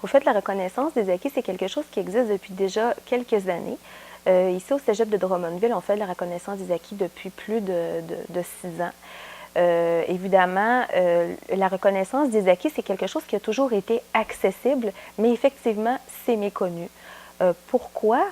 Au fait, la reconnaissance des acquis, c'est quelque chose qui existe depuis déjà quelques années. Ici, au Cégep de Drummondville, on fait de la reconnaissance des acquis depuis plus de 6 ans. Évidemment, la reconnaissance des acquis, c'est quelque chose qui a toujours été accessible, mais effectivement, c'est méconnu. Pourquoi?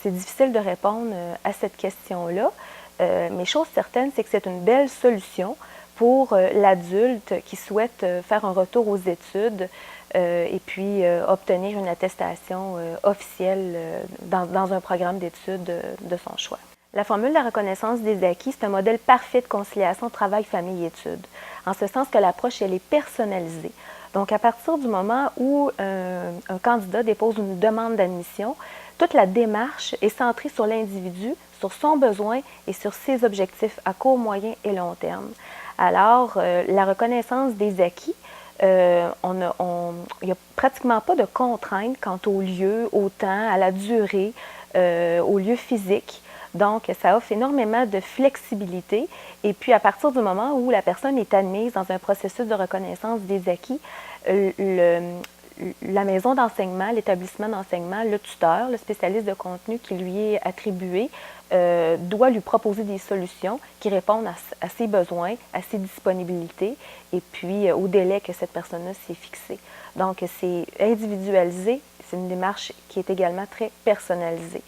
C'est difficile de répondre à cette question-là, mais chose certaine, c'est que c'est une belle solution pour l'adulte qui souhaite faire un retour aux études et puis obtenir une attestation officielle dans un programme d'études de son choix. La formule de la reconnaissance des acquis, c'est un modèle parfait de conciliation travail-famille-études, en ce sens que l'approche, elle est personnalisée. Donc, à partir du moment où un candidat dépose une demande d'admission, toute la démarche est centrée sur l'individu, sur son besoin et sur ses objectifs à court, moyen et long terme. Alors, la reconnaissance des acquis, il n'y a pratiquement pas de contraintes quant au lieu, au temps, à la durée, au lieu physique. Donc, ça offre énormément de flexibilité. Et puis, à partir du moment où la personne est admise dans un processus de reconnaissance des acquis, la maison d'enseignement, l'établissement d'enseignement, le tuteur, le spécialiste de contenu qui lui est attribué, doit lui proposer des solutions qui répondent à ses besoins, à ses disponibilités et puis au délai que cette personne-là s'est fixé. Donc, c'est individualisé, c'est une démarche qui est également très personnalisée.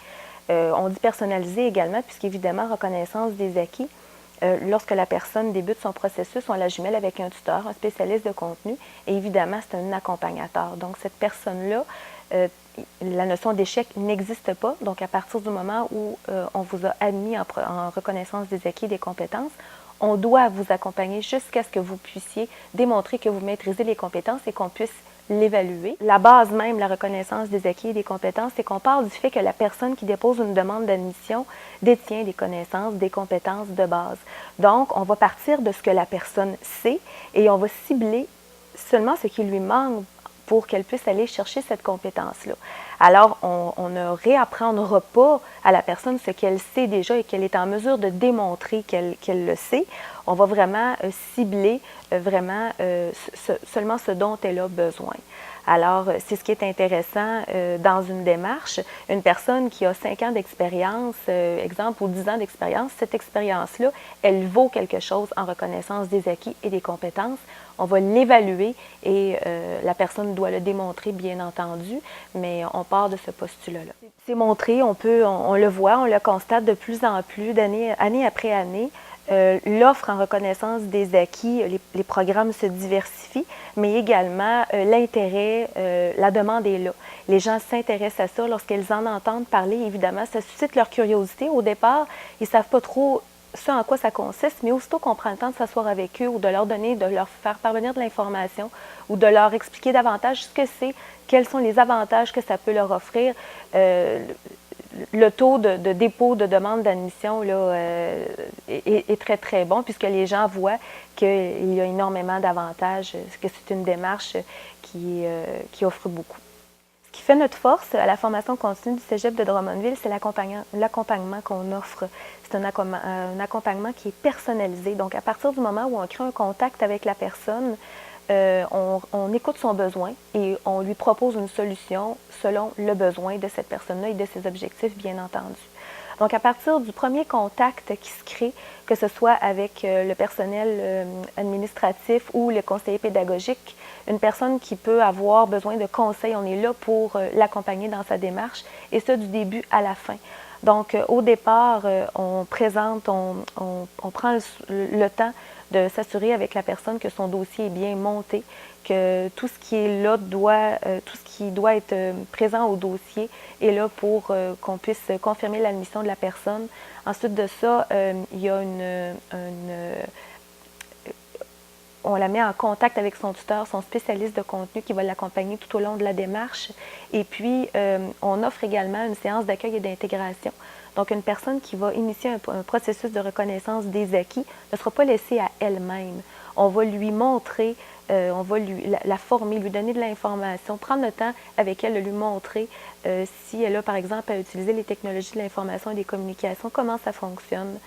On dit personnalisé également puisqu'évidemment, reconnaissance des acquis, lorsque la personne débute son processus, on la jumelle avec un tuteur, un spécialiste de contenu et évidemment, c'est un accompagnateur. Donc, cette personne-là, la notion d'échec n'existe pas. Donc, à partir du moment où on vous a admis en reconnaissance des acquis et des compétences, on doit vous accompagner jusqu'à ce que vous puissiez démontrer que vous maîtrisez les compétences et qu'on puisse l'évaluer. La base même, la reconnaissance des acquis et des compétences, c'est qu'on parle du fait que la personne qui dépose une demande d'admission détient des connaissances, des compétences de base. Donc, on va partir de ce que la personne sait et on va cibler seulement ce qui lui manque pour qu'elle puisse aller chercher cette compétence-là. Alors, on ne réapprendra pas à la personne ce qu'elle sait déjà et qu'elle est en mesure de démontrer qu'elle le sait. On va vraiment cibler seulement ce dont elle a besoin. Alors, c'est ce qui est intéressant dans une démarche. Une personne qui a 5 ans d'expérience, exemple, ou 10 ans d'expérience, cette expérience-là, elle vaut quelque chose en reconnaissance des acquis et des compétences. On va l'évaluer et la personne doit le démontrer, bien entendu, mais on part de ce postulat-là. C'est montré, on le voit, on le constate de plus en plus, année après année. L'offre en reconnaissance des acquis, les programmes se diversifient, mais également l'intérêt, la demande est là. Les gens s'intéressent à ça lorsqu'ils en entendent parler. Évidemment, ça suscite leur curiosité. Au départ, ils ne savent pas trop ce en quoi ça consiste, mais aussitôt qu'on prend le temps de s'asseoir avec eux ou de leur faire parvenir de l'information ou de leur expliquer davantage ce que c'est, quels sont les avantages que ça peut leur offrir, le taux de dépôt de demande d'admission est très, très bon puisque les gens voient qu'il y a énormément d'avantages, que c'est une démarche qui offre beaucoup. Ce qui fait notre force à la formation continue du Cégep de Drummondville, c'est l'accompagnement qu'on offre. C'est un accompagnement qui est personnalisé. Donc, à partir du moment où on crée un contact avec la personne, on écoute son besoin et on lui propose une solution selon le besoin de cette personne-là et de ses objectifs, bien entendu. Donc, à partir du premier contact qui se crée, que ce soit avec le personnel administratif ou le conseiller pédagogique, une personne qui peut avoir besoin de conseils, on est là pour l'accompagner dans sa démarche, et ça du début à la fin. Donc, au départ, on présente, on prend le temps de s'assurer avec la personne que son dossier est bien monté, que tout ce qui est là tout ce qui doit être présent au dossier est là pour qu'on puisse confirmer l'admission de la personne. Ensuite de ça, il y a on la met en contact avec son tuteur, son spécialiste de contenu qui va l'accompagner tout au long de la démarche. Et puis, on offre également une séance d'accueil et d'intégration. Donc, une personne qui va initier un processus de reconnaissance des acquis ne sera pas laissée à elle-même. On va lui montrer, on va la former, lui donner de l'information, prendre le temps avec elle de lui montrer si elle a, par exemple, à utiliser les technologies de l'information et des communications, comment ça fonctionne.